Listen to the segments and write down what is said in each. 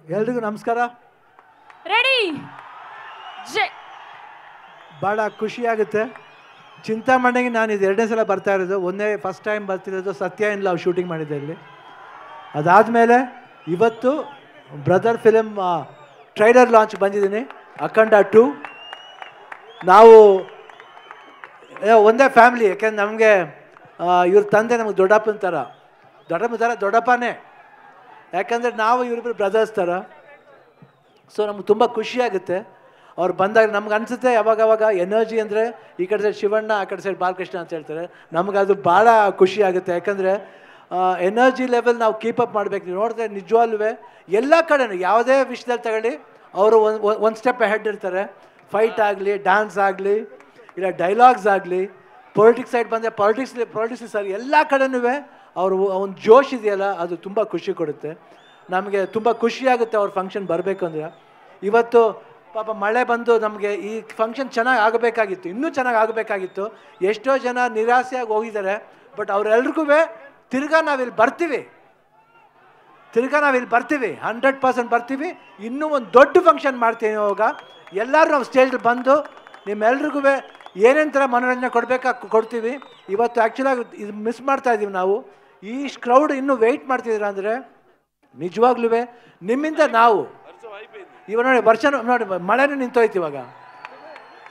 ಎಲ್ರಿಗೂ ನಮಸ್ಕಾರ. ರೆಡಿ. ಭಾಳ ಖುಷಿಯಾಗುತ್ತೆ. ಚಿಂತಾಮಣಿಗೆ ನಾನು ಇದು 2ನೇ ಸಲ ಬರ್ತಾ ಇರೋದು. ಫಸ್ಟ್ ಟೈಮ್ ಬರ್ತಿರೋದು ಸತ್ಯ ಇನ್ ಲವ್ ಶೂಟಿಂಗ್ ಮಾಡಿದ್ದೆ ಇಲ್ಲಿ. ಅದಾದಮೇಲೆ ಇವತ್ತು ಬ್ರದರ್ ಫಿಲಮ್ ಟ್ರೈಲರ್ ಲಾಂಚ್ ಬಂದಿದ್ದೀನಿ, ಅಖಂಡ 2. ನಾವು ಒಂದೇ ಫ್ಯಾಮಿಲಿ, ಯಾಕೆಂದ್ರೆ ನಮಗೆ ಇವ್ರ ತಂದೆ ನಮಗೆ ದೊಡ್ಡಪ್ಪನ ಥರ ದೊಡ್ಡಪ್ಪನೇ, ಯಾಕಂದರೆ ನಾವು ಇವರಿಬ್ಬರು ಬ್ರದರ್ಸ್ ಥರ. ಸೊ ನಮ್ಗೆ ತುಂಬ ಖುಷಿಯಾಗುತ್ತೆ ಅವ್ರು ಬಂದಾಗ. ನಮ್ಗೆ ಅನಿಸುತ್ತೆ ಯಾವಾಗವಾಗ ಎನರ್ಜಿ ಅಂದರೆ ಈ ಕಡೆ ಸೈಡ್ ಶಿವಣ್ಣ, ಆ ಕಡೆ ಸೈಡ್ ಬಾಲಕೃಷ್ಣ ಅಂತ ಹೇಳ್ತಾರೆ. ನಮ್ಗೆ ಅದು ಭಾಳ ಖುಷಿ ಆಗುತ್ತೆ, ಯಾಕಂದರೆ ಎನರ್ಜಿ ಲೆವೆಲ್ ನಾವು ಕೀಪಪ್ ಮಾಡಬೇಕು. ನೀವು ನೋಡಿದ್ರೆ ನಿಜವಾಗ್ಲೂ ಎಲ್ಲ ಕಡೆನೂ ಯಾವುದೇ ವಿಷಯದಲ್ಲಿ ತಗೊಳ್ಳಿ ಅವರು ಒಂದು ಸ್ಟೆಪ್ ಹೆಡ್ ಇರ್ತಾರೆ. ಫೈಟ್ ಆಗಲಿ, ಡ್ಯಾನ್ಸ್ ಆಗಲಿ, ಇಲ್ಲ ಡೈಲಾಗ್ಸ್ ಆಗಲಿ, ಪೊಲಿಟಿಕ್ಸ್ ಸೈಡ್ ಬಂದರೆ ಪೊಲಿಟಿಕ್ಸ್ ಸರ್, ಎಲ್ಲ ಕಡೆನೂ ಅವರು ಒಂದು ಜೋಶ್ ಇದೆಯಲ್ಲ, ಅದು ತುಂಬ ಖುಷಿ ಕೊಡುತ್ತೆ. ನಮಗೆ ತುಂಬ ಖುಷಿಯಾಗುತ್ತೆ ಅವ್ರ ಫಂಕ್ಷನ್ ಬರಬೇಕು ಅಂದರೆ. ಇವತ್ತು ಪಾಪ ಮಳೆ ಬಂದು ನಮಗೆ ಈ ಫಂಕ್ಷನ್ ಚೆನ್ನಾಗಿ ಆಗಬೇಕಾಗಿತ್ತು, ಇನ್ನೂ ಚೆನ್ನಾಗಿ ಆಗಬೇಕಾಗಿತ್ತು. ಎಷ್ಟೋ ಜನ ನಿರಾಸೆಯಾಗಿ ಹೋಗಿದ್ದಾರೆ. ಬಟ್ ಅವರೆಲ್ರಿಗೂ ತಿರ್ಗಾ ನಾವಿಲ್ಲಿ ಬರ್ತೀವಿ, 100% ಬರ್ತೀವಿ. ಇನ್ನೂ ಒಂದು ದೊಡ್ಡ ಫಂಕ್ಷನ್ ಮಾಡ್ತೀವಿ. ಇವಾಗ ಎಲ್ಲರೂ ನಾವು ಸ್ಟೇಜಲ್ಲಿ ಬಂದು ನಿಮ್ಮೆಲ್ರಿಗೂ ಏನೇನು ಥರ ಮನೋರಂಜನೆ ಕೊಡ್ತೀವಿ. ಇವತ್ತು ಆ್ಯಕ್ಚುಲಾಗಿ ಇದು ಮಿಸ್ ಮಾಡ್ತಾಯಿದ್ದೀವಿ ನಾವು. ಈ ಕ್ರೌಡ್ ಇನ್ನೂ ವೆಯ್ಟ್ ಮಾಡ್ತಿದ್ದೀರ ಅಂದರೆ ನಿಜವಾಗ್ಲೂ ನಿಮ್ಮಿಂದ ನಾವು ಇವಾಗ ನೋಡಿ ಮಳೆನೂ ನಿಂತೋಯ್ತು ಇವಾಗ.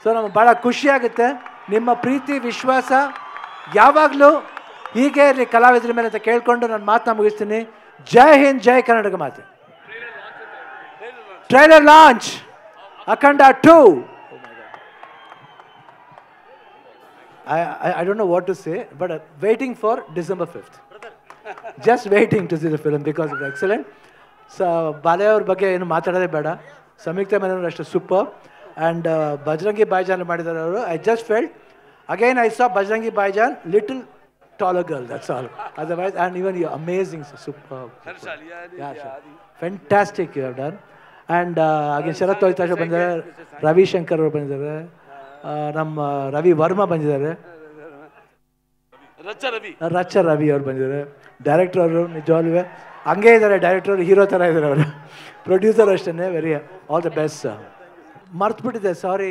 ಸೊ ನಮಗೆ ಭಾಳ ಖುಷಿಯಾಗುತ್ತೆ. ನಿಮ್ಮ ಪ್ರೀತಿ ವಿಶ್ವಾಸ ಯಾವಾಗಲೂ ಹೀಗೆ ಇರಲಿ ಕಲಾವಿದರ ಮೇಲೆ ಅಂತ ಕೇಳಿಕೊಂಡು ನಾನು ಮಾತನ್ನ ಮುಗಿಸ್ತೀನಿ. ಜೈ ಹಿಂದ್, ಜೈ ಕರ್ನಾಟಕ ಮಾತೆ. ಟ್ರೈಲರ್ ಲಾಂಚ್ ಅಖಂಡ 2. I don't know what to say, but waiting for December 5th. Just waiting to see the film because it's excellent. So ಬಾಲೆ ಅವ್ರ ಬಗ್ಗೆ ಏನು ಮಾತಾಡೋದೇ ಬೇಡ. ಸಂಯುಕ್ತ ಮೆನನ್ ಅಷ್ಟು ಸೂಪರ್. ಆ್ಯಂಡ್ ಬಜರಂಗಿ ಭಾಯ್ಜಾನ್ ಮಾಡಿದ್ದಾರೆ ಅವರು. I just felt again I saw Bajrangi bhaijaan little taller girl, that's all. Otherwise, and even you're amazing, superb. Yeah, sure. Fantastic you have done. And again ಶರತ್ ವೈತಾಶ ಬಂದಿದ್ದಾರೆ, ರವಿ ಶಂಕರ್ ಅವರು ಬಂದಿದ್ದಾರೆ, ನಮ್ಮ ರವಿ ವರ್ಮಾ ಬಂದಿದ್ದಾರೆ, ರಚ್ಚ ರವಿ ಅವ್ರು ಬಂದಿದ್ದಾರೆ. ಡೈರೆಕ್ಟರ್ ಅವರು ನಿಜವಾಗ್ಲೂ ಹಂಗೆ ಇದ್ದಾರೆ, ಡೈರೆಕ್ಟರ್ ಹೀರೋ ಥರ ಇದ್ದಾರೆ ಅವರು. ಪ್ರೊಡ್ಯೂಸರ್ ಅಷ್ಟೇ. Very all the best. ಮರ್ತುಬಿಟ್ಟಿದೆ, ಸಾರಿ.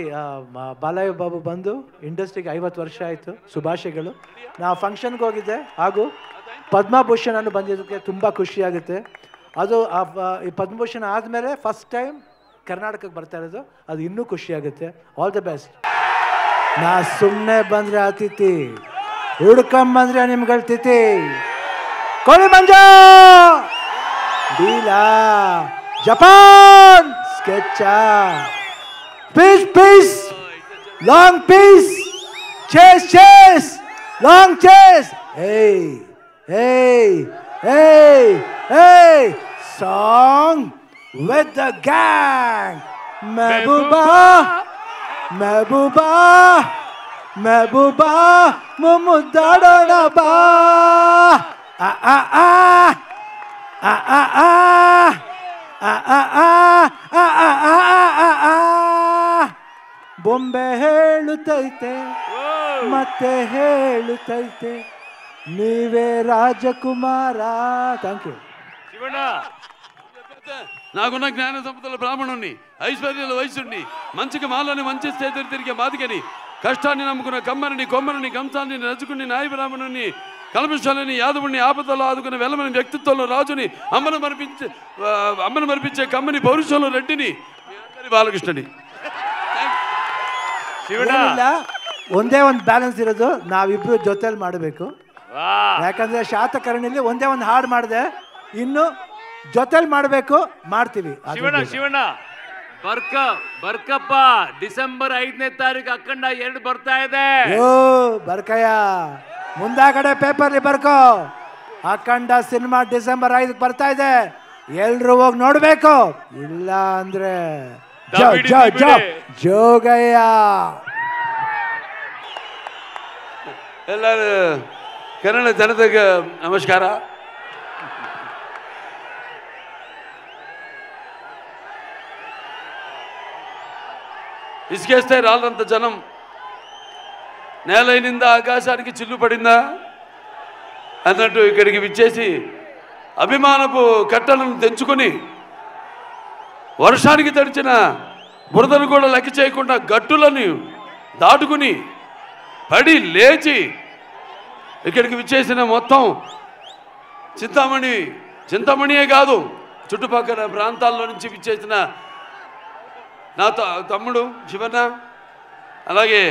ಬಾಲಯ್ಯ ಬಾಬು ಬಂದು ಇಂಡಸ್ಟ್ರಿಗೆ 50 ವರ್ಷ ಆಯಿತು. ಶುಭಾಶಯಗಳು. ನಾವು ಫಂಕ್ಷನ್ಗೆ ಹೋಗಿದ್ದೆ, ಹಾಗೂ ಪದ್ಮಭೂಷಣ ಬಂದಿದ್ದಕ್ಕೆ ತುಂಬ ಖುಷಿಯಾಗುತ್ತೆ. ಅದು ಈ ಪದ್ಮಭೂಷಣ ಆದಮೇಲೆ ಫಸ್ಟ್ ಟೈಮ್ ಕರ್ನಾಟಕಕ್ಕೆ ಬರ್ತಾ ಇರೋದು, ಅದು ಇನ್ನೂ ಖುಷಿಯಾಗುತ್ತೆ. All the best. ನಾ ಸುಮ್ಮನೆ ಬಂದರೆ ಅತಿಥಿ, ಹುಡ್ಕೊಂಬಂದ್ರೆ ನಿಮ್ಗಳ ತಿಥಿ. ಕೋಳಿ ಮಂಜ ಡೀಲಾ ಜಪಾನ್ ಸ್ಕೆಚ್ಚ piece long piece chase long chase. Hey, song with the gang. Mehbooba, mumudadona ba. ಬೊಂಬೆ ಹೇಳುತ್ತೈತೆ, ಮತ್ತೆ ಹೇಳುತ್ತೈತೆ, ನೀವೇ ರಾಜಕುಮಾರ. Thank you. ಶಿವಣ್ಣ, నాకున్న జ్ఞాన సంపదల బ్రాహ్మణుణ్ణి, ఐశ్వర్యాల వయసుణ్ణి, మంచికి మాలని మంచి చేతులు తిరిగే మాదికని, కష్టాన్ని నమ్ముకున్న కమ్మరిని, కొమ్మరిని, కంసాన్ని నచ్చుకుని, నాయ బ్రాహ్మణుని, కల్మశాలని, యాదవుని, ఆపదలో ఆదుకున్న వెలమని వ్యక్తిత్వంలో రాజుని, అమ్మను మరిపించే కమ్మని, పౌరుషంలో రెడ్డిని, బాలకృష్ణని. ಒಂದೇ ಒಂದು ಬ್ಯಾಲೆನ್ಸ್ ಇರೋದು, ನಾವಿಬ್ರು ಜೊತೆಲಿ ಮಾಡಬೇಕು. ಯಾಕಂದ್ರೆ ಶಾತಕರ್ಣಿಲಿ ಒಂದೇ ಒಂದು ಹಾಡು ಮಾಡಿದೆ, ಇನ್ನು ಜೊತೆಲಿ ಮಾಡಬೇಕು, ಮಾಡ್ತೀವಿ. ಶಿವಣ್ಣ ಬರ್ಕಪ್ಪ, ಡಿಸೆಂಬರ್ 5ನೇ ತಾರೀಕು ಅಖಂಡ 2 ಬರ್ತಾ ಇದೆ. ಬರ್ಕಯ್ಯ, ಮುಂದಾಗಡೆ ಪೇಪರ್ಲಿ ಬರ್ಕೋ. ಅಖಂಡ ಸಿನಿಮಾ ಡಿಸೆಂಬರ್ 5 ಬರ್ತಾ ಇದೆ, ಎಲ್ರು ಹೋಗಿ ನೋಡ್ಬೇಕು. ಇಲ್ಲ ಅಂದ್ರೆ ಜೋಗಯ್ಯ. ಎಲ್ಲರೂ ಕನ್ನಡ ಜನತೆಗೆ ನಮಸ್ಕಾರ. ఇసుకేస్తే రాళ్ళంత జనం, నేలైనిందా ఆకాశానికి చిల్లు పడిందా అన్నట్టు ఇక్కడికి విచ్చేసి అభిమానపు కట్టలను తెంచుకొని వర్షానికి తడిచిన బురదను కూడా లెక్క చేయకుండా గట్టులను దాటుకుని పడి లేచి ఇక్కడికి విచ్చేసిన మొత్తం చింతామణియే కాదు చుట్టుపక్కల ప్రాంతాల్లో నుంచి విచ్చేసిన నా తమ్ముడు శివన్న, అలాగే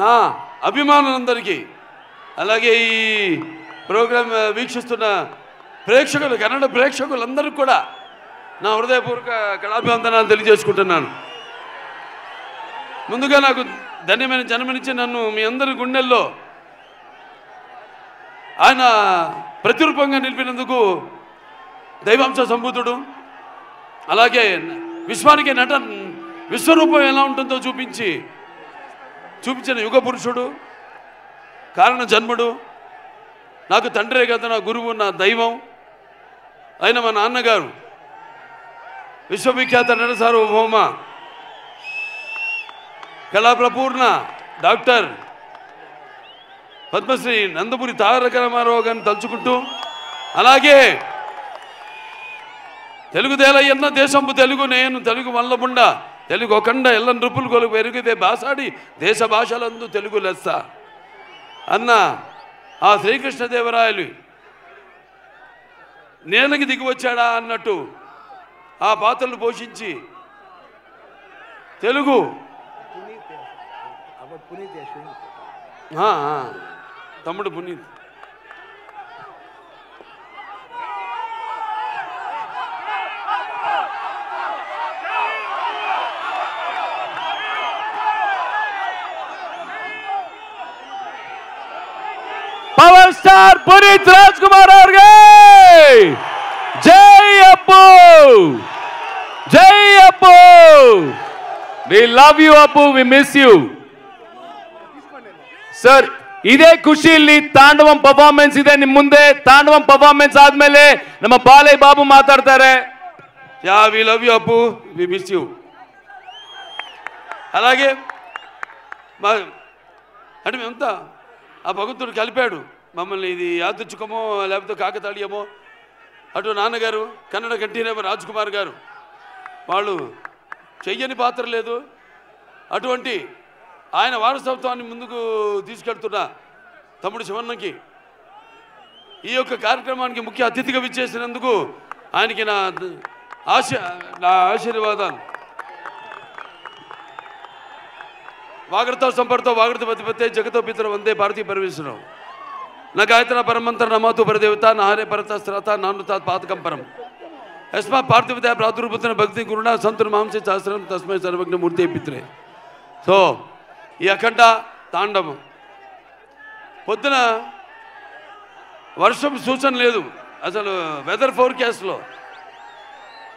నా అభిమానులందరికీ, అలాగే ఈ ప్రోగ్రాం వీక్షిస్తున్న ప్రేక్షకులు, కన్నడ ప్రేక్షకులందరికీ కూడా నా హృదయపూర్వక కళాభివందనాలు తెలియజేసుకుంటున్నాను. ముందుగా నాకు ధన్యమైన జన్మనిచ్చి నన్ను మీ అందరి గుండెల్లో ఆయన ప్రతిరూపంగా నిలిపినందుకు దైవాంశ సంభూతుడు, అలాగే విశ్వానికి విశ్వరూపం ఎలా ఉంటుందో చూపించిన యుగ పురుషుడు, కారణ జన్ముడు, నాకు తండ్రే కదా నా గురువు, నా దైవం అయిన మా నాన్నగారు విశ్వవిఖ్యాత నట సార్వభౌమ కళాప్రపూర్ణ డాక్టర్ పద్మశ్రీ నందమూరి తారక రామారావు గారిని తలుచుకుంటూ, అలాగే తెలుగు దేలయ్యన్న దేశంపు తెలుగు నేను తెలుగు వల్లబుండ తెలుగు ఒకండ ఎల్ల నృపులు కొలుగు పెరిగితే బాసాడి దేశ భాషలందు తెలుగు లెస్స అన్న ఆ శ్రీకృష్ణదేవరాయలు నేలకి దిగి వచ్చాడా అన్నట్టు ఆ పాత్రలు పోషించి తెలుగు తమ్ముడు పునీత్ పవర్ స్టార్ పునీత్ రాజ్ కుమార్ అవರಿಗೆ జై అప్పు, జై అప్పు. వి లవ్ యూ అప్పు, వి మిస్ యూ ಸರ್. ಇದೇ ಖುಷಿಯಲ್ಲಿ ತಾಂಡವಂ ಪರ್ಫಾರ್ಮೆನ್ಸ್ ಇದೆ ನಿಮ್ಮ ಮುಂದೆ. ತಾಂಡವಂ ಪರ್ಫಾರ್ಮೆನ್ಸ್ ಆದ್ಮೇಲೆ ನಮ್ಮ ಬಾಲಯ್ಯ ಬಾಬು ಮಾತಾಡ್ತಾರೆ. యా వి లవ్ యూ అప్పు, వి మిస్ యూ. అలాగే అంటే మేమంతా ఆ భగవంతుడు కలిపాడు మమ్మల్ని. ఇది యాదృచ్ఛికమో లేకపోతే కాకతాళీయమో. అటు నాన్నగారు కన్నడ కంఠీరవ రాజ్ కుమార్ గారు, వాళ్ళు చెయ్యని పాత్ర లేదు. అటువంటి ఆయన వారసత్వాన్ని ముందుకు తీసుకెళ్తున్న తమ్ముడు శివన్నకి ఈ యొక్క కార్యక్రమానికి ముఖ్య అతిథిగా విచ్చేసినందుకు ఆయనకి నా ఆశీర్వాదాలు. వాగర్తో సంపర్తో వాగర్త పతిపతే జగతో పితర వందే భారతీయ పరమేశ్వరం నా గాయత్ర పరమంతర నమాతు పరదేవత నాహరే పరత శ్రత నానుతా పాతకం పరం యస్మా పార్థివదయ ప్రాదుర్భూతన భక్తి గురుణ సంతున మాంసే శాస్త్రం తస్మై సర్వజ్ఞ మూర్తి పిత్రే. సో ఈ అఖండ తాండవం పొద్దున వర్షం సూచన లేదు అసలు. వెదర్ ఫోర్కాస్ట్లో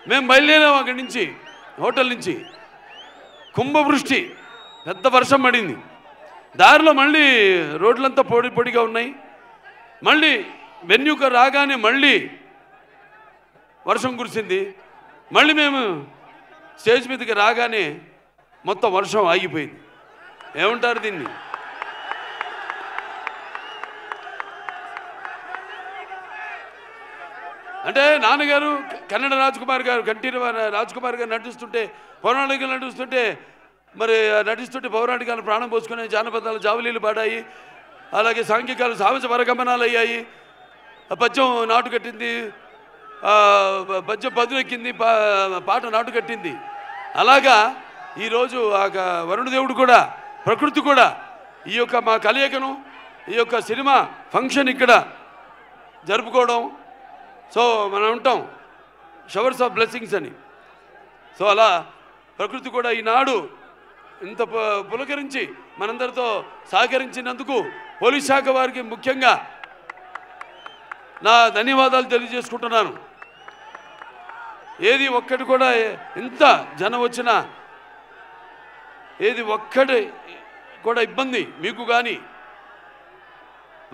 మేము బయలుదేరాం అక్కడి నుంచి, హోటల్ నుంచి. కుంభవృష్టి, పెద్ద వర్షం పడింది. దారిలో మళ్ళీ రోడ్లంతా పొడి పొడిగా ఉన్నాయి. మళ్ళీ వెన్యూక రాగానే మళ్ళీ వర్షం కురిసింది. మళ్ళీ మేము స్టేజ్ మీదకి రాగానే మొత్తం వర్షం ఆగిపోయింది. ఏమంటారు దీన్ని? అంటే నాన్నగారు కన్నడ రాజ్ కుమార్ గారు, కంఠీరవ రాజ్ కుమార్ గారు నటిస్తుంటే, పౌరాణికలు నటిస్తుంటే, మరి నటిస్తుంటే పౌరాణికాలు ప్రాణం పోసుకునే జానపదాలు జావలీలు పాడాయి. అలాగే సాంఘికాలు సాహస పరగమనాలు అయ్యాయి. పద్యం నాటు కట్టింది, పద్యం పదునెక్కింది, పాట నాటు కట్టింది. అలాగా ఈరోజు ఆ వరుణదేవుడు కూడా, ప్రకృతి కూడా ఈ యొక్క మా కలయికను, ఈ యొక్క సినిమా ఫంక్షన్ ఇక్కడ జరుపుకోవడం. సో మనం ఉంటాం షవర్స్ ఆఫ్ బ్లెస్సింగ్స్ అని. సో అలా ప్రకృతి కూడా ఈనాడు ఇంత పులకరించి మనందరితో సహకరించినందుకు పోలీస్ శాఖ వారికి ముఖ్యంగా నా ధన్యవాదాలు తెలియజేసుకుంటున్నాను. ఏది ఒక్కటి కూడా ఎంత జనం వచ్చినా ఏది ఒక్కటి కూడా ఇబ్బంది మీకు కానీ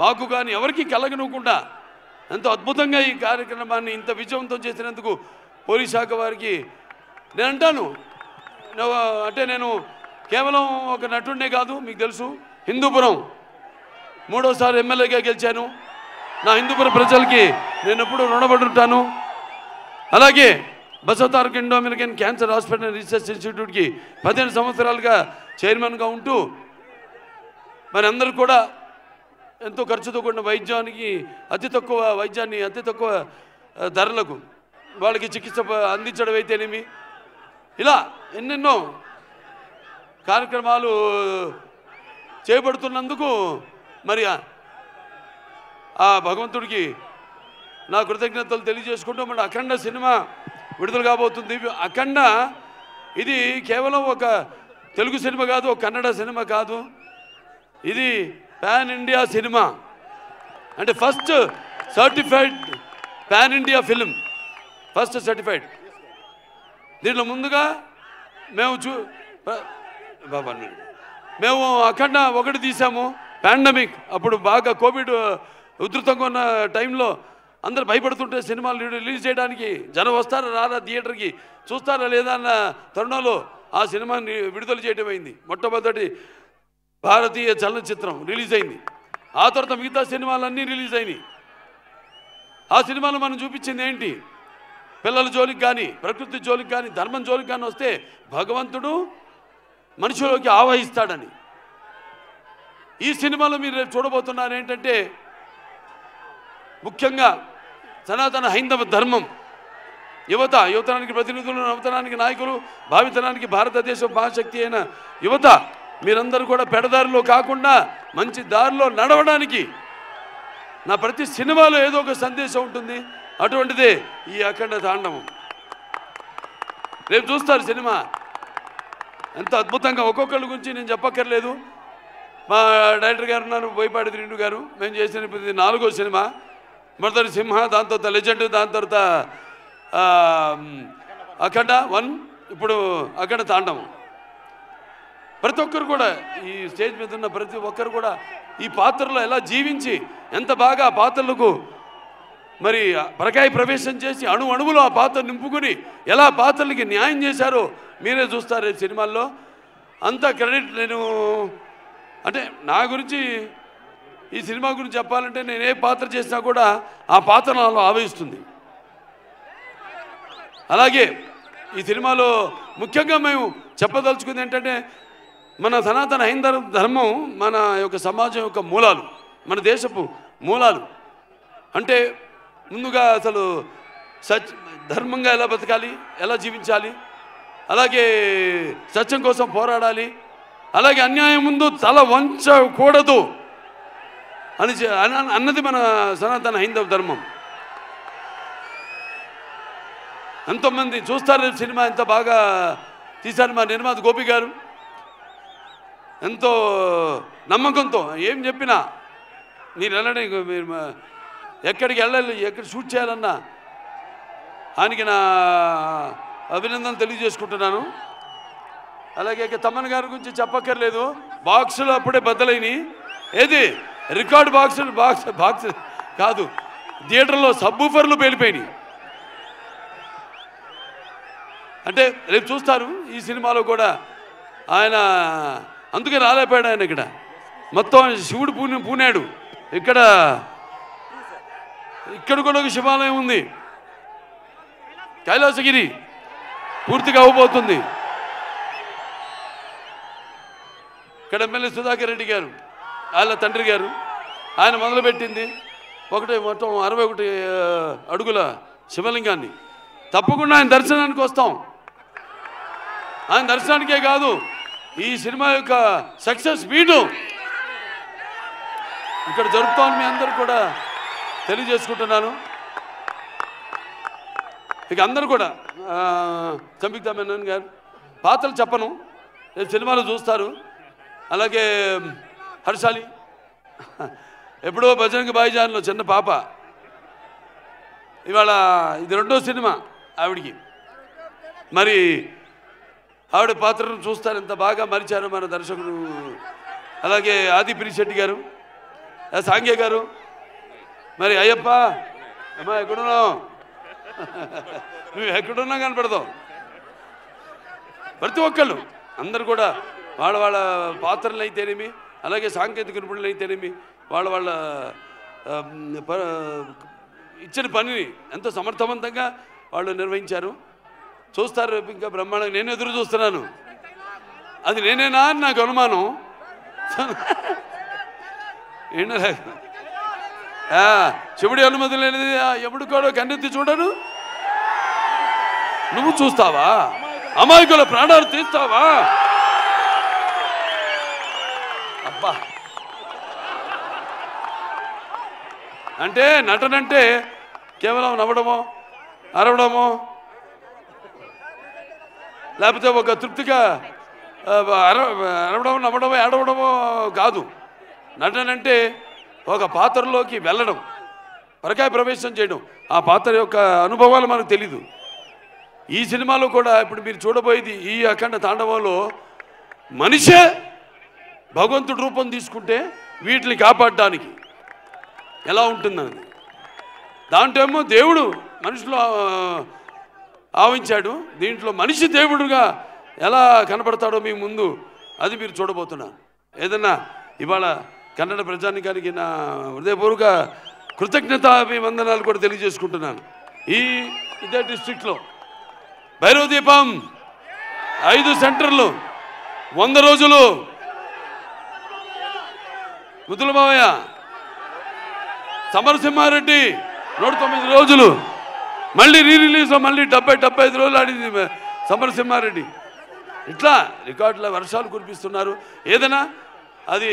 మాకు కానీ ఎవరికి కలగనుకుండా ఎంతో అద్భుతంగా ఈ కార్యక్రమాన్ని ఇంత విజయవంతం చేసినందుకు పోలీస్ శాఖ వారికి నేను అంటాను. అంటే నేను కేవలం ఒక నటుడినే కాదు, మీకు తెలుసు హిందూపురం 3వసారి ఎమ్మెల్యేగా గెలిచాను. నా హిందూపురం ప్రజలకి నేను ఎప్పుడు రుణపడి ఉంటాను. అలాగే Basavataraka Indo American cancer hospital research ఇన్స్టిట్యూట్కి 15 సంవత్సరాలుగా చైర్మన్గా ఉంటూ మరి అందరూ కూడా ఎంతో ఖర్చుతో కూడిన వైద్యానికి అతి తక్కువ వైద్యాన్ని అతి తక్కువ ధరలకు వాళ్ళకి చికిత్స అందించడం అయితేనేమి, ఇలా ఎన్నెన్నో కార్యక్రమాలు చేపడుతున్నందుకు మరి ఆ భగవంతుడికి నా కృతజ్ఞతలు తెలియజేసుకుంటూ మన అఖండ సినిమా విడుదల కాబోతుంది. అఖండ ఇది కేవలం ఒక తెలుగు సినిమా కాదు, ఒక కన్నడ సినిమా కాదు, ఇది పాన్ ఇండియా సినిమా. అంటే first certified pan India film, first certified. దీంట్లో ముందుగా మేము అఖండ 1 తీసాము. పాండమిక్ అప్పుడు బాగా కోవిడ్ ఉధృతంగా ఉన్న టైంలో అందరు భయపడుతుంటే సినిమాలు రిలీజ్ చేయడానికి జనం వస్తారా రారా థియేటర్కి, చూస్తారా లేదా అన్న తరుణంలో ఆ సినిమాని విడుదల చేయడం అయింది. మొట్టమొదటి భారతీయ చలనచిత్రం రిలీజ్ అయింది. ఆ తర్వాత మిగతా సినిమాలన్నీ రిలీజ్ అయినాయి. ఆ సినిమాలో మనం చూపించింది ఏంటి? పిల్లల జోలికి కానీ, ప్రకృతి జోలికి కానీ, ధర్మం జోలికి కానీ వస్తే భగవంతుడు మనిషిలోకి ఆవహిస్తాడని. ఈ సినిమాలో మీరు రేపు చూడబోతున్నారు ఏంటంటే ముఖ్యంగా సనాతన హైందవ ధర్మం, యువతరానికి ప్రతినిధులు, నవతరానికి నాయకులు, భావితరానికి భారతదేశం మహాశక్తి అయిన యువత మీరందరూ కూడా పెడదారిలో కాకుండా మంచి దారిలో నడవడానికి నా ప్రతి సినిమాలో ఏదో ఒక సందేశం ఉంటుంది. అటువంటిదే ఈ అఖండ తాండవం. రేపు చూస్తారు సినిమా ఎంత అద్భుతంగా. ఒక్కొక్కళ్ళ గురించి నేను చెప్పక్కర్లేదు. మా డైరెక్టర్ గారు ఉన్నారు, బోయపాటి శ్రీను గారు. మేము చేసిన 4వ సినిమా. మొదటి సింహ, దాని తర్వాత లెజెండ్, దాని తర్వాత అఖండ 1, ఇప్పుడు అఖండ తాండవం. ప్రతి ఒక్కరు కూడా ఈ స్టేజ్ మీద ఉన్న ప్రతి ఒక్కరు కూడా ఈ పాత్రలో ఎలా జీవించి ఎంత బాగా ఆ పాత్రలకు మరి పరకాయ ప్రవేశం చేసి అణువులో ఆ పాత్ర నింపుకుని ఎలా పాత్రలకి న్యాయం చేశారో మీరే చూస్తారు ఈ సినిమాల్లో. అంత క్రెడిట్ నేను అంటే నా గురించి ఈ సినిమా గురించి చెప్పాలంటే నేను ఏ పాత్ర చేసినా కూడా ఆ పాత్ర నాలో ఆవహిస్తుంది. అలాగే ఈ సినిమాలో ముఖ్యంగా మేము చెప్పదలుచుకుంది ఏంటంటే మన సనాతన హైందవ ధర్మం మన యొక్క సమాజం యొక్క మూలాలు, మన దేశపు మూలాలు. అంటే ముందుగా అసలు ధర్మంగా ఎలా బతకాలి, ఎలా జీవించాలి, అలాగే సత్యం కోసం పోరాడాలి, అలాగే అన్యాయం ముందు తల వంచకూడదు అన్నది మన సనాతన హైందవ ధర్మం. ఎంతోమంది చూస్తారు సినిమా, ఎంత బాగా తీశారు మా నిర్మాత గోపి గారు. ఎంతో నమ్మకంతో ఏం చెప్పినా మీరు వెళ్ళండి, మీరు ఎక్కడికి వెళ్ళాలి, ఎక్కడ షూట్ చేయాలన్నా ఆయనకి నా అభినందన తెలియజేసుకుంటున్నాను. అలాగే తమ్మన్ గారి గురించి చెప్పక్కర్లేదు. బాక్సులు అప్పుడే బద్దలైనవి. ఏది రికార్డ్ బాక్స్ కాదు, థియేటర్లో సబ్బూఫర్లు పేలిపోయినాయి. అంటే రేపు చూస్తారు ఈ సినిమాలో కూడా ఆయన అందుకే రాలేపోయాడు. ఆయన మొత్తం శివుడు పూనాడు. ఇక్కడ కూడా ఒక శివాలయం ఉంది, కైలాసగిరి పూర్తిగా అవ్వబోతుంది. ఇక్కడ ఎమ్మెల్యే సుధాకర్ రెడ్డి గారు, వాళ్ళ తండ్రి గారు, ఆయన మొదలుపెట్టింది మొత్తం 61 అడుగుల శివలింగాన్ని. తప్పకుండా ఆయన దర్శనానికి వస్తాం. ఆయన దర్శనానికే కాదు, ఈ సినిమా యొక్క సక్సెస్ మీటు ఇక్కడ జరుపుతామని మీ అందరూ కూడా తెలియజేసుకుంటున్నాను. ఇక అందరూ కూడా సంయుక్త మేనన్ గారు పాత్రలు చెప్పను, రేపు సినిమాలో చూస్తారు. అలాగే హర్షాలి ఎప్పుడో బజరంగ భాయిజాన్లో చిన్న పాప, ఇవాళ ఇది 2వ సినిమా ఆవిడికి. మరి ఆవిడ పాత్రను చూస్తారు, ఎంత బాగా మరిచారు మన దర్శకుడు. అలాగే ఆది పిరిశెట్టి గారు, సాంగే గారు, మరి అయ్యప్ప అమ్మా ఎక్కడున్నావు, నువ్వు ఎక్కడున్నా కనపడతావు. ప్రతి ఒక్కళ్ళు అందరు కూడా వాళ్ళ పాత్రలు అయితేనేమి, అలాగే సాంకేతిక నిపుణులు అయితేనేమి, వాళ్ళ ఇచ్చిన పనిని ఎంతో సమర్థవంతంగా వాళ్ళు నిర్వహించారు. చూస్తారు రేపు ఇంకా బ్రహ్మాండంగా. నేను ఎదురు చూస్తున్నాను. అది నేనేనా అని నాకు అనుమానం. శివుడి అనుమతి లేనిది ఎప్పుడు కూడా కన్నెత్తి చూడను. నువ్వు చూస్తావా? అమాయకుల ప్రాణాలు తీస్తావా? అబ్బా, అంటే నటనంటే కేవలం నవ్వడమో అరవడమో లేకపోతే ఒక తృప్తిగా అరవడం నవ్వడమో ఏడవడమో కాదు. నటనంటే ఒక పాత్రలోకి వెళ్ళడం, పరకాయ ప్రవేశం చేయడం. ఆ పాత్ర యొక్క అనుభవాలు మనకు తెలీదు. ఈ సినిమాలో కూడా ఇప్పుడు మీరు చూడబోయేది ఈ అఖండ తాండవంలో మనిషే భగవంతుడి రూపం తీసుకుంటే వీటిని కాపాడడానికి ఎలా ఉంటుందని. దాంట్లో ఏమో దేవుడు మనుషులు ఆవించాడు. దీంట్లో మనిషి దేవుడుగా ఎలా కనపడతాడో మీ ముందు అది మీరు చూడబోతున్నారు. ఏదన్నా ఇవాళ కన్నడ ప్రజానికానికి నా హృదయపూర్వక కృతజ్ఞతాభివందనాలు కూడా తెలియజేసుకుంటున్నాను. ఇదే డిస్ట్రిక్ట్లో భైరవ దీపం 5 సెంటర్లు 100 రోజులు ముద్దుల మావయ్య సమరసింహారెడ్డి 109 రోజులు మళ్ళీ రిలీజ్లో మళ్ళీ 75 రోజులు ఆడింది సమరసింహారెడ్డి. ఇట్లా రికార్డుల వర్షాలు కురిపిస్తున్నారు. ఏదైనా అది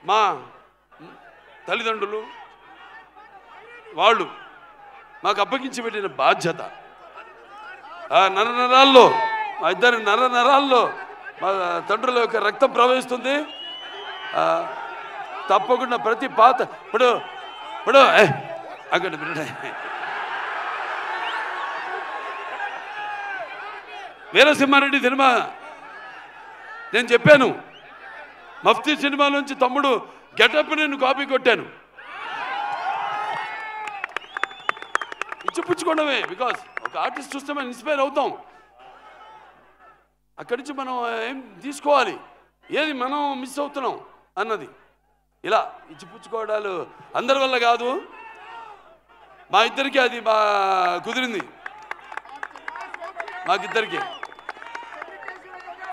మా తల్లిదండ్రులు వాళ్ళు మాకు అప్పగించి పెట్టిన బాధ్యత. ఆ నరనరాల్లో మా ఇద్దరి నరనరాల్లో మా తండ్రుల యొక్క రక్తం ప్రవహిస్తుంది. తప్పకుండా ప్రతి పాత ఇప్పుడు అక్కడ వీరసింహారెడ్డి సినిమా నేను చెప్పాను. మఫ్తీ సినిమా నుంచి తమ్ముడు గెటప్ నేను కాపీ కొట్టాను. ఇచ్చిపుచ్చుకోవడమే. బికాస్ ఒక ఆర్టిస్ట్ చూస్తే మనం ఇన్స్పైర్ అవుతాం. అక్కడి నుంచి మనం ఏం తీసుకోవాలి, ఏది మనం మిస్ అవుతున్నాం అన్నది. ఇలా ఇచ్చిపుచ్చుకోవడాలు అందరి వల్ల కాదు, మా ఇద్దరికి అది కుదిరింది, మాకిద్దరికి.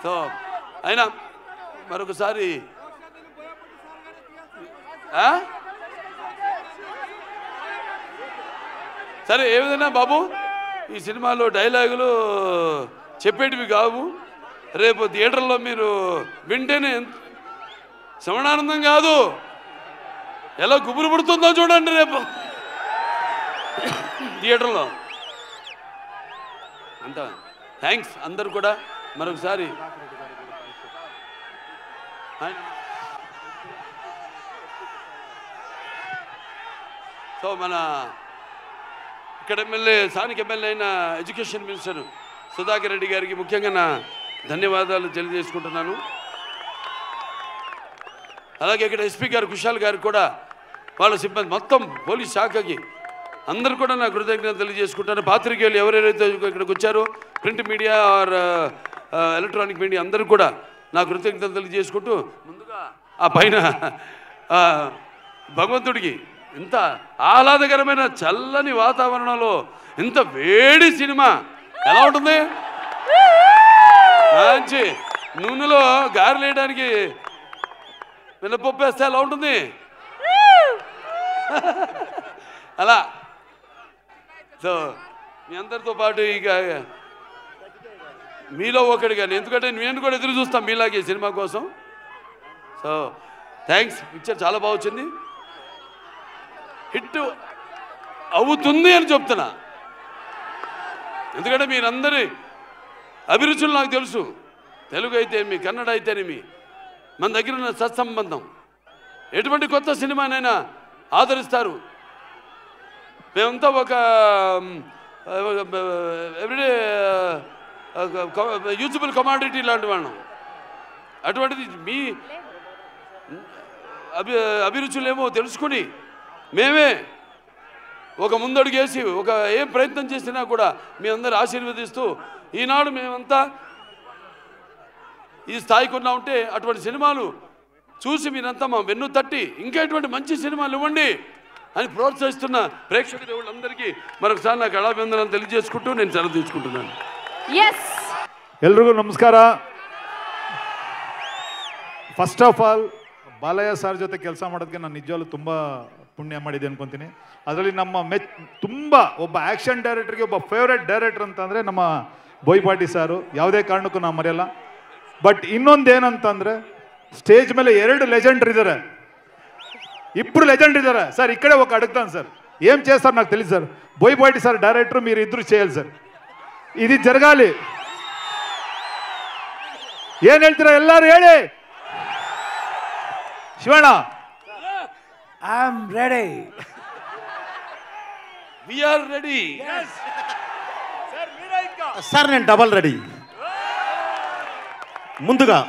సో అయినా మరొకసారి సరే ఏ విధంగా బాబు ఈ సినిమాలో డైలాగులు చెప్పేటివి కావు. రేపు థియేటర్లో మీరు వింటేనే శ్రవణానందం కాదు, ఎలా గుబురు పుడుతుందో చూడండి రేపు థియేటర్లో. అంత థ్యాంక్స్ అందరు కూడా మరొకసారి. సో మన ఇక్కడ ఎమ్మెల్యే స్థానిక ఎమ్మెల్యే అయిన ఎడ్యుకేషన్ మినిస్టర్ సుధాకర్ రెడ్డి గారికి ముఖ్యంగా నా ధన్యవాదాలు తెలియజేసుకుంటున్నాను. అలాగే ఇక్కడ ఎస్పీ గారు కుషాల్ గారికి కూడా వాళ్ళ సిబ్బంది మొత్తం పోలీస్ శాఖకి అందరూ కూడా నా కృతజ్ఞతలు తెలియజేసుకుంటాను. పాత్రికేయులు ఎవరెవరైతే ఇక్కడికి వచ్చారో print media are electronic media అందరూ కూడా నా కృతజ్ఞతలు తెలియజేసుకుంటూ ముందుగా ఆ పైన భగవంతుడికి ఇంత ఆహ్లాదకరమైన చల్లని వాతావరణంలో ఇంత వేడి సినిమా ఎలా ఉంటుంది? మంచి నూనెలో గారెలు వేయడానికి మినపప్పు వేస్తే ఎలా ఉంటుంది? అలా. సో మీ అందరితో పాటు ఇక మీలో ఒకటి కానీ, ఎందుకంటే నేను కూడా ఎదురు చూస్తాను మీలాగే సినిమా కోసం. So thanks. పిక్చర్ చాలా బాగా వచ్చింది, హిట్ అవుతుంది అని చెప్తున్నా. ఎందుకంటే మీరందరి అభిరుచులు నాకు తెలుసు. తెలుగు అయితేనేమి, కన్నడ అయితేనేమి, మన దగ్గర ఉన్న సత్సంబంధం. ఎటువంటి కొత్త సినిమానైనా ఆదరిస్తారు. మేమంతా ఒక ఎవ్రీడే యూజబుల్ కమాడిటీ లాంటి వాళ్ళం. అటువంటిది మీ అభిరుచులేమో తెలుసుకుని మేమే ఒక ముందడుగేసి ఒక ఏం ప్రయత్నం చేసినా కూడా మీ అందరూ ఆశీర్వదిస్తూ ఈనాడు మేమంతా ఈ స్థాయికి ఉన్నా ఉంటే అటువంటి సినిమాలు చూసి మీరంతా మా వెన్ను తట్టి ఇంకా ఎటువంటి మంచి సినిమాలు ఇవ్వండి, అని ప్రోత్సహిస్తున్న ప్రేక్షక దేవుళ్ళందరికీ మరొకసారి నా కళాభివందనాలు తెలియజేసుకుంటూ నేను సెలవు తీసుకుంటున్నాను. ಎಲ್ರಿಗೂ ನಮಸ್ಕಾರ. First of all Balayya sir ಜೊತೆ ಕೆಲಸ ಮಾಡೋದಕ್ಕೆ ನಾನು ನಿಜವಾಗ್ಲೂ ತುಂಬ ಪುಣ್ಯ ಮಾಡಿದೆ ಅನ್ಕೊತೀನಿ. ಅದರಲ್ಲಿ ನಮ್ಮ ತುಂಬ ಒಬ್ಬ ಆ್ಯಕ್ಷನ್ ಡೈರೆಕ್ಟರ್ಗೆ ಒಬ್ಬ ಫೇವ್ರೆಟ್ ಡೈರೆಕ್ಟರ್ ಅಂತಂದರೆ ನಮ್ಮ ಬೋಯಿಪಾಟಿ ಸಾರು, ಯಾವುದೇ ಕಾರಣಕ್ಕೂ ನಾವು ಮರೆಯಲ್ಲ. ಬಟ್ ಇನ್ನೊಂದು ಏನಂತಂದರೆ ಸ್ಟೇಜ್ ಮೇಲೆ 2 ಲೆಜೆಂಡರ್ ఇದ್ದಾರೆ, 2 ಲೆజెండ్ ఇದ್ದಾರೆ సార్. ఇక్కడే ఒక అడుగుతాను సార్, ఏం చేస్తారు నాకు తెలియదు సార్. బోయిపాటి సార్ డైరెక్టర్, మీరు ఇద్దరు చేయాలి సార్, ఇది జరగాలి. ಏನ್ ಹೇಳ್ತೀರಾ ಎಲ್ಲರೂ ಹೇಳಿ. Shivanna, I am ready. We are ready. Sir నేను డబల్ రెడీ. ముందుగా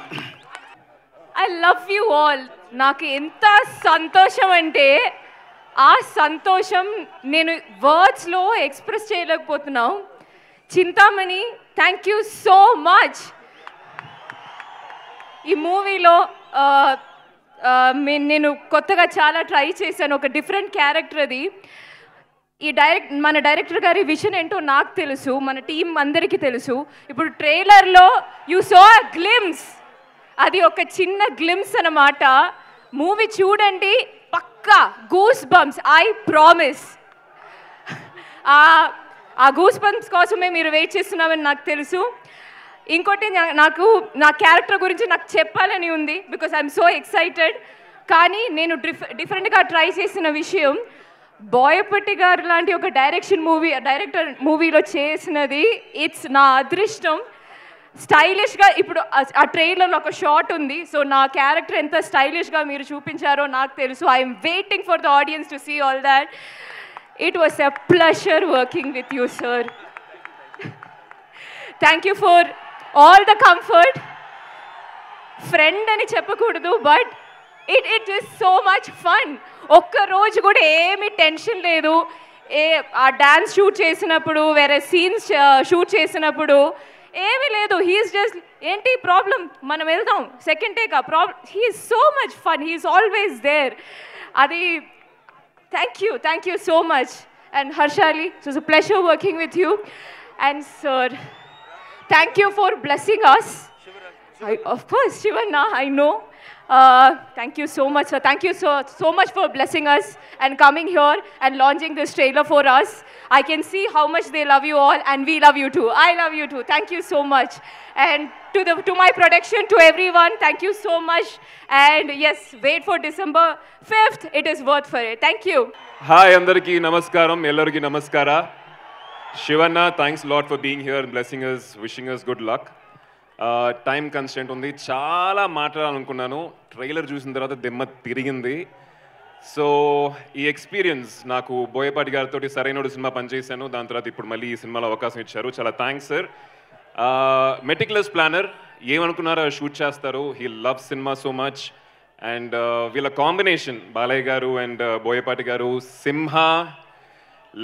ఐ లవ్ యూ ఆల్. నాకు ఎంత సంతోషం అంటే ఆ సంతోషం నేను వర్డ్స్లో ఎక్స్ప్రెస్ చేయలేకపోతున్నాను. Chintamani, thank you so much. ఈ మూవీలో నేను కొత్తగా చాలా ట్రై చేశాను, ఒక డిఫరెంట్ క్యారెక్టర్ అది. మన డైరెక్టర్ గారి విజన్ ఏంటో నాకు తెలుసు, మన టీం అందరికీ తెలుసు. ఇప్పుడు ట్రైలర్లో యూ సో అ గ్లిమ్స్, అది ఒక చిన్న గ్లిమ్స్ అన్నమాట. మూవీ చూడండి, పక్కా గూస్ బంప్స్, ఐ ప్రామిస్. ఆ గూస్ బంప్స్ కోసమే మీరు వెయిట్ చేస్తున్నామని నాకు తెలుసు. ఇంకోటి, నాకు నా క్యారెక్టర్ గురించి నాకు చెప్పాలని ఉంది, బికాస్ ఐఎమ్ సో ఎక్సైటెడ్. కానీ నేను డిఫరెంట్గా ట్రై చేసిన విషయం, బోయపట్టి గారు లాంటి ఒక డైరెక్టర్ మూవీలో చేసినది ఇట్స్ నా అదృష్టం. స్టైలిష్గా ఇప్పుడు ఆ ట్రైలర్లో ఒక షాట్ ఉంది, సో నా క్యారెక్టర్ ఎంత స్టైలిష్గా మీరు చూపించారో నాకు తెలుసు. I'm waiting for the audience to see all that. It was a pleasure working with you sir. Thank you for all the comfort. Friend అని చెప్పకూడదు, but it is so much fun. ఒక్క రోజు కూడా ఏమీ టెన్షన్ లేదు. ఆ dance shoot చేసినప్పుడు, వేరే సీన్స్ షూట్ చేసినప్పుడు ఏమీ లేదు. హీఈస్ జస్ట్ ఏంటి ప్రాబ్లం, మనం వెళ్దాం సెకండ్ టేక్, ఆ problem. He's so much fun, he's always there. అది thank you so much. And Harshaali, it was a pleasure working with you. And sir, thank you for blessing us. Of course, Shivanna, I know. Thank you so much, sir. Thank you so much for blessing us and coming here and launching this trailer for us. I can see how much they love you all, and we love you too. I love you too. Thank you so much. And to my production, to everyone, thank you so much. And yes, wait for December 5th. It is worth for it. Thank you. Hi, andariki namaskaram, ellariki namaskara. Shivanna, thanks a lot for being here and blessing us, wishing us good luck. Time constraint ఉంది, చాలా మాట్లాడాలనుకున్నాను. Trailer చూసిన తర్వాత దిమ్మ తిరిగింది. So ఈ experience నాకు బోయపాటి గారితో Sarainodu cinema పనిచేశాను, దాని తర్వాత ఇప్పుడు మళ్ళీ ఈ సినిమాలో అవకాశం ఇచ్చారు. చాలా థ్యాంక్స్ సార్. మెటిక్యులస్ ప్లానర్, ఏమనుకున్నారో షూట్ చేస్తారు. He love cinema so much. And వీళ్ళ కాంబినేషన్, బాలయ్య గారు అండ్ బోయపాటి గారు, సింహ,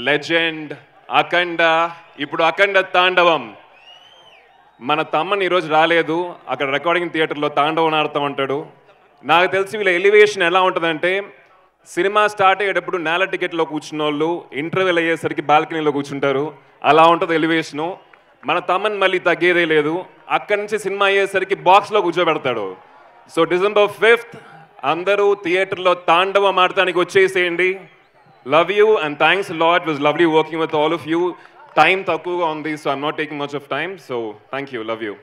లెజెండ్, అఖండ, ఇప్పుడు అఖండ తాండవం. మన తమ్మని ఈరోజు రాలేదు, అక్కడ రికార్డింగ్ థియేటర్లో తాండవం ఆడుతూ ఉంటాడు. నాకు తెలిసి వీళ్ళ ఎలివేషన్ ఎలా ఉంటుందంటే, సినిమా స్టార్ట్ అయ్యేటప్పుడు నేల టికెట్లో కూర్చున్న వాళ్ళు ఇంటర్వెల్ అయ్యేసరికి బాల్కనీలో కూర్చుంటారు, అలా ఉంటుంది ఎలివేషను. మన తమ్మని మళ్ళీ తగ్గేదే లేదు, అక్కడి నుంచి సినిమా అయ్యేసరికి బాక్స్లో కూర్చోబెడతాడు. సో December 5th అందరూ థియేటర్లో తాండవం ఆడటానికి వచ్చేసేయండి. Love you and thanks a lot. It was lovely working with all of you. Time takkuga on this, so I'm not taking much of time. So thank you. Love you.